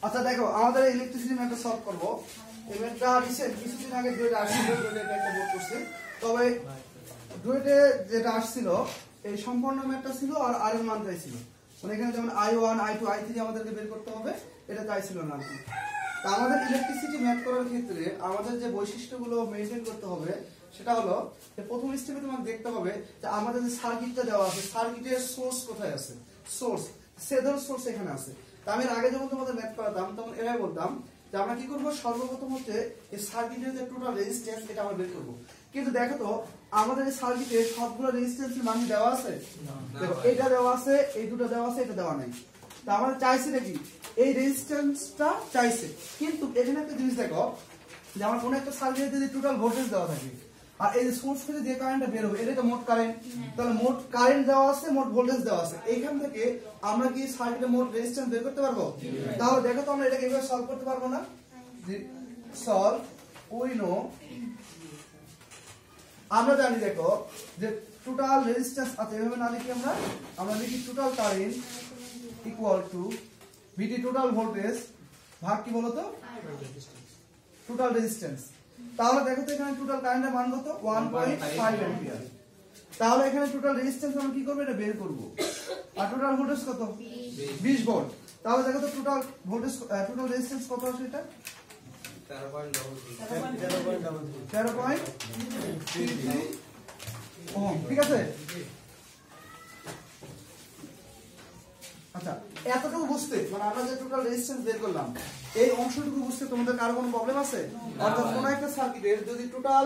আচ্ছা দেখো আমাদের ইলেকট্রিসিটি ম্যাথটা সলভ করব। এই ম্যাথটা রিসেন্ট কিছুদিন আগে ডুয়েটে আসছিল, ডুয়েটে একটা বোর্ড করছে। তবে ডুয়েটে যেটা আসছিল এই সম্পূর্ণ ম্যাথটা ছিল আর আর এর মান চাইছিল, মানে এখানে যেমন I1 I2 I3 আমাদেরকে বের করতে হবে, এটা চাইছিল না আর কি। তা আমাদের ইলেকট্রিসিটি ম্যাথ করার ক্ষেত্রে আমাদের যে বৈশিষ্ট্যগুলো মেইনটেইন করতে হবে সেটা হলো যে প্রথম স্টেপে তোমাকে দেখতে হবে যে আমাদের যে সার্কিটটা দেওয়া আছে সার্কিটের সোর্স কোথায় আছে। সোর্স সেদর সোর্স এখানে আছে। তা আমি আগে যখন তোমাদের ম্যাথ করাতাম তখন এভাবে বলতাম যে আমরা কি করব, সর্বপ্রথম হচ্ছে এই সার্কিটের যে টোটাল রেজিস্ট্যান্স এটা আমরা বের করব। কিন্তু দেখো তো আমাদের এই সার্কিটের সবগুলো রেজিস্ট্যান্সের মান দেওয়া আছে? দেখো এটা দেওয়া আছে, এই দুটো দেওয়া আছে, এটা দেওয়া নাই। তা আমরা চাইছি নাকি এই রেজিস্ট্যান্সটা চাইছে, কিন্তু এখানে একটা জিনিস দেখো যে আমার কোন একটা সার্কিটে যদি টোটাল ভোল্টেজ দেওয়া থাকে আর এই যে সোর্স থেকে যে কারেন্টটা বের হবে এটা তো মোট কারেন্ট, তাহলে মোট কারেন্ট দেওয়া আছে, মোট ভোল্টেজ দেওয়া আছে। এইখান থেকে আমরা কি সার্কিটের মোট রেজিস্ট্যান্স বের করতে পারবো? তাহলে দেখো তো আমরা এটাকে এভাবে সলভ করতে পারবো না? সলভ উই নো, আমরা জানি দেখো যে টোটাল রেজিস্ট্যান্স আছে, এভাবে না লিখি আমরা লিখি total current equal to VT total voltage ভাগ কি বলতো টোটাল রেজিস্ট্যান্স। তাহলে দেখো তো এখানে টোটাল কারেন্টের মান কত? 1.5 অ্যাম্পিয়ার। তাহলে এখানে টোটাল রেজিস্ট্যান্স আমরা কি করব, এটা বের করব। আর টোটাল ভোল্টেজ কত? 20 ভোল্ট। তাহলে দেখো তো টোটাল ভোল্টেজ টোটাল রেজিস্ট্যান্স কত আছে? এটা 13.33 ওহম। ঠিক আছে, আচ্ছা এতটুকু বুঝতে মানে আমরা যে টোটাল রেজিস্ট্যান্স বের করলাম এই অংশটুকু বুঝতে তোমাদের কারো কোনো প্রবলেম আছে? অর্থাৎ কোন একটা সার্কিটের যদি টোটাল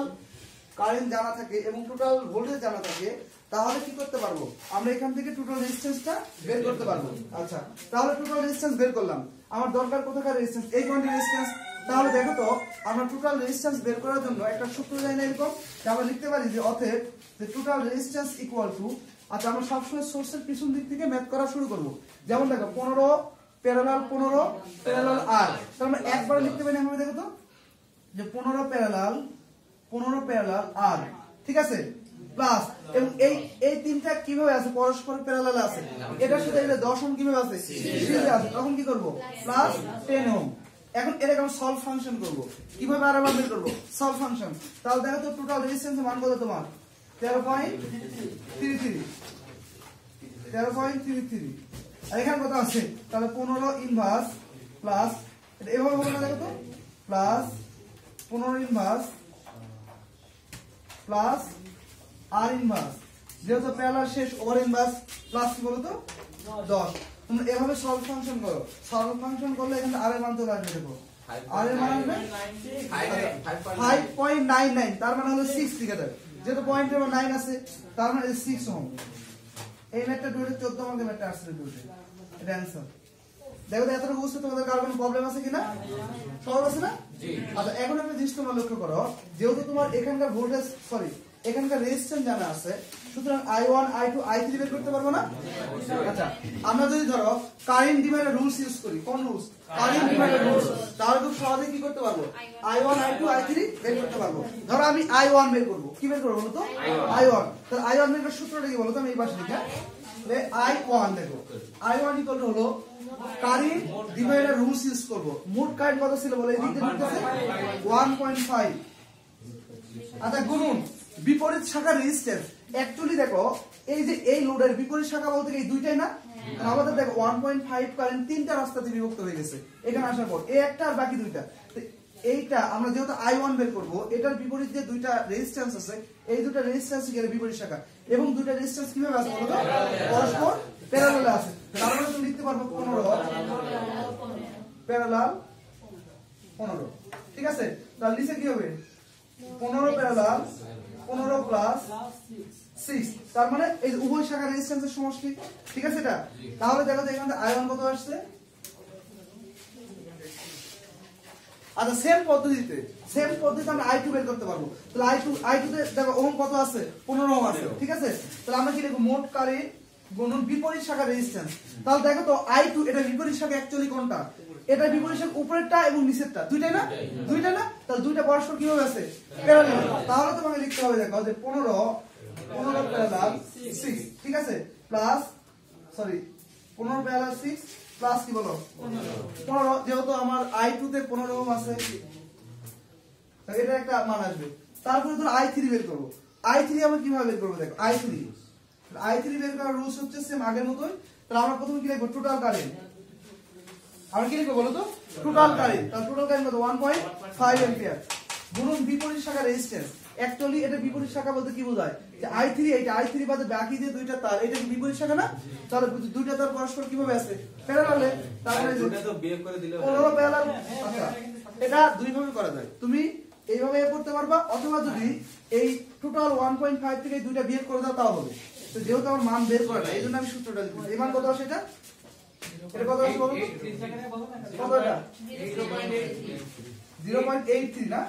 কারেন্ট জানা থাকে এবং টোটাল ভোল্টেজ জানা থাকে তাহলে কি করতে পারবো, আমরা এখান থেকে টোটাল রেজিস্ট্যান্সটা বের করতে পারবো। আচ্ছা তাহলে টোটাল রেজিস্ট্যান্স বের করলাম, আমার দরকার কোথাকার রেজিস্ট্যান্স? এই কোয়ান্টি রেজিস্ট্যান্স। তাহলে দেখো তো আমরা টোটাল রেজিস্ট্যান্স বের করার জন্য একটা সূত্র জানি না এরকম যে আমরা লিখতে পারি যে অতএব যে টোটাল রেজিস্ট্যান্স ইকুয়াল টু, আচ্ছা আমরা সবসময় সোর্সের পিছন দিক থেকে ম্যাথ করা শুরু করব। যেমন দেখো 15 প্যারালাল 15 প্যারালাল আর, তাহলে আমরা একবার লিখতে পারি আমরা দেখো তো যে 15 প্যারালাল আর, ঠিক আছে, প্লাস এবং এই তিনটা কিভাবে আছে? পরস্পর প্যারালাল আছে। এটার সাথে এটা 10 ওহম কিভাবে আছে? সিরিজে আছে। তখন কি করব? Plus 10 ohm. এখন এটাকে আমরা সলভ ফাংশন করব। কিভাবে আর আমরা বের করব? Solve function. তাহলে দেখো তো টোটাল রেজিস্ট্যান্সের মান কত তোমার? 13.33। আর এখানে কত আছে? তাহলে 15 ইনভার্স প্লাস এটা এভাবে হবে না, দেখো তো প্লাস 15 ইনভার্স প্লাস আর ইনভার্স, যেহেতু প্যারালাল শেষ ওভার ইনভার্স প্লাস কি বলতো 10। তোমরা এভাবে সলভ ফাংশন করো, সলভ ফাংশন করলে এখানে আর এর মান চলে আসবে। দেখো আর এর মান আসবে 5.99, তার মানে হলো 6। ঠিক আছে, যেহেতু পয়েন্টের 9 আছে তার মানে 6 ওহম। এই ম্যাথটা 2014 আমাদের ম্যাথটা আসছে দুটো, এটা অ্যানসার। দেখো এতটুকু বুঝতে তোমাদের কারো কোনো প্রবলেম আছে কিনা? সহজ আছে না? জি। আচ্ছা এখন একটা জিনিস তোমরা লক্ষ্য করো, যেহেতু তোমার এখানকার ভোল্টেজ এখানকার রেজিস্ট্যান্স জানা আছে, সুতরাং I1 I2 I3 বের করতে পারবো না? আচ্ছা আমরা যদি ধরো কারেন্ট ডিভাইডার রুলস ইউজ করি, কোন রুলস? কারেন্ট ডিভাইডার রুলস, তাহলে খুব সহজে কি করতে পারবো? I1 I2 I3 বের করতে পারবো। ধরো আমি I1 বের করব, কি বের করব বলো তো? I1। তাহলে I1 বের করার সূত্রটা কি বলো তো? আমি এই পাশে লিখি I1, দেখো I1 ইকুয়াল টু হলো কারেন্ট ডিভাইডার রুলস ইউজ করব। মোট কারেন্ট কত ছিল বলে? এই দিকে লিখতেছে 1.5। আচ্ছা গুণন বিপরীত শাখার রেজিস্ট্যান্স। অ্যাকচুয়ালি দেখো এই যে এই লোডের বিপরীত শাখা বলতে এই দুইটাই না, আমাদের দেখো 1.5 কারেন্ট তিনটা রাস্তাতে বিভক্ত হয়ে গেছে এখানে আসার পর, এই একটা আর বাকি দুইটা। এইটা আমরা যেহেতু I1 বের করব, এটার বিপরীত যে দুইটা রেজিস্ট্যান্স আছে এই দুটো রেজিস্ট্যান্স গেলে বিপরীত শাখা, এবং দুইটা রেজিস্ট্যান্স কিভাবে আছে বলো তো? পরস্পর প্যারালালে আছে। তার মানে তুমি লিখতে পারবো 15 প্যারালাল 15। ঠিক আছে, তাহলে নিচে কি হবে? 15 প্যারালাল 15 প্লাস 6, তার মানে এই উভয় শাখার রেজিস্ট্যান্সের সমষ্টি। ঠিক আছে এটা? তাহলে দেখো তো এখানে I1 কত আসছে? আচ্ছা সেম পদ্ধতিতে আমরা I2 বের করতে পারবো। তাহলে I2 তে দেখো ওহম কত আছে? 15 ওহম আছে। ঠিক আছে, তাহলে আমরা কি লিখব? মোট কারেন্ট গুণন বিপরীত শাখার রেজিস্ট্যান্স। তাহলে দেখো তো I2 এটা বিপরীত শাখা অ্যাকচুয়ালি কোনটা? এটা বিপরীত শাখা উপরেরটা এবং নিচেরটা, দুইটাই না? দুইটা না? তাহলে দুইটা পরস্পর কিভাবে আছে? প্যারালাল। তাহলে তোমাকে লিখতে হবে দেখো যে 15 প্যারালাল 6, ঠিক আছে, প্লাস 15 প্যারালাল 6 প্লাস কি বলো 15, যেহেতু আমার i2 তে 15 ওহম আছে, এটা একটা মান আসবে। তারপরে ধর i3 বের করব। i3 আমরা কিভাবে বের করব দেখো, i3 বের করার রুলস হচ্ছে সেম আগের মতই। তাহলে আমরা প্রথমে কি লিখব, টোটাল কারেন্ট। আমরা কি লিখব বলো তো, টোটাল কারেন্ট। তাহলে টোটাল কারেন্ট কত, 1.5 অ্যাম্পিয়ার গুণন বিপরীত শাখা রেজিস্ট্যান্স। অ্যাকচুয়ালি এটা বিপরীত শাখা বলতে কি বোঝায়, যে i3 এটা i3 বাদে বাকি যে দুইটা তার, এটা কি বিপরীত শাখা না? তাহলে দুইটা তার পরস্পর কিভাবে আছে, প্যারালালে। তারপরে দুটো তো বিয়োগ করে দিলে 15 প্যারালাল। আচ্ছা, এটা দুই ভাবে করা যায়। তুমি এইভাবে করতে পারবা, অথবা যদি এই টোটাল 1.5 থেকে এই দুইটা বিয়োগ করে দাও তাও হবে। তো যেহেতু আমার মান বের করা যায়, এইজন্য আমি সূত্রটা লিখছি। এই মান কত আসে, এটা কত আসে বলো তো? কত এটা 0.83 না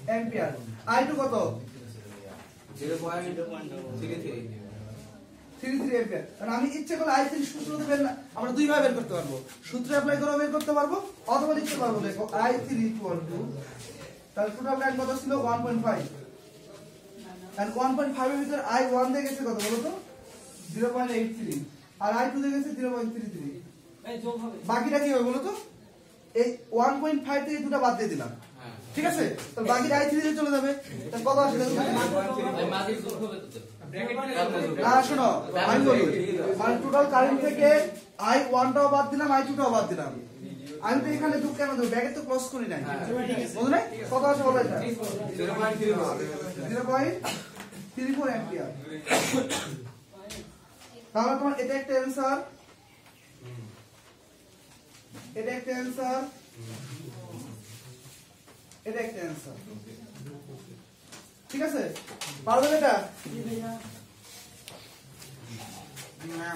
অ্যাম্পিয়ার। i2 কত 0.33 অ্যাম্পিয়ার। কারণ আমি ইচ্ছে করলে i3 সূত্র দেবেন না, আমরা দুই ভাবে বের করতে পারবো। সূত্র অ্যাপ্লাই করে বের করতে পারবো, অথবা লিখতে পারবো। দেখো i3 তাহলে টোটাল কারেন্ট কত ছিল 1.5, এন্ড 1.5 এর ভিতর i1 দিয়ে গেছে কত বলো তো 0.83, আর i2 দিয়ে গেছে 0.33। এই যোগ হবে, বাকিটা কি হবে বলো তো, এই 1.5 থেকে দুটো বাদ দিয়ে দিলাম, ঠিক আছে? তাহলে বাকি i3 দিয়ে চলে যাবে। তাহলে কত আসবে দেখো, মাঝে যোগ হবে তো না শোনো আমি বলি, মানে টোটাল কারেন্ট থেকে i1 টাও বাদ দিলাম, i2 টাও বাদ দিলাম। আমি তো এখানে যোগ কেন দেব, ব্যাগে তো ক্লোজ করি নাই, বুঝলে না? কত আছে বলো, এটা 0.34 অ্যাম্পিয়ার। তাহলে তোমার এটা একটা অ্যানসার, এটা একটা অ্যানসার, এটা একটা অ্যানসার, ঠিক আছে? পারবে এটা? না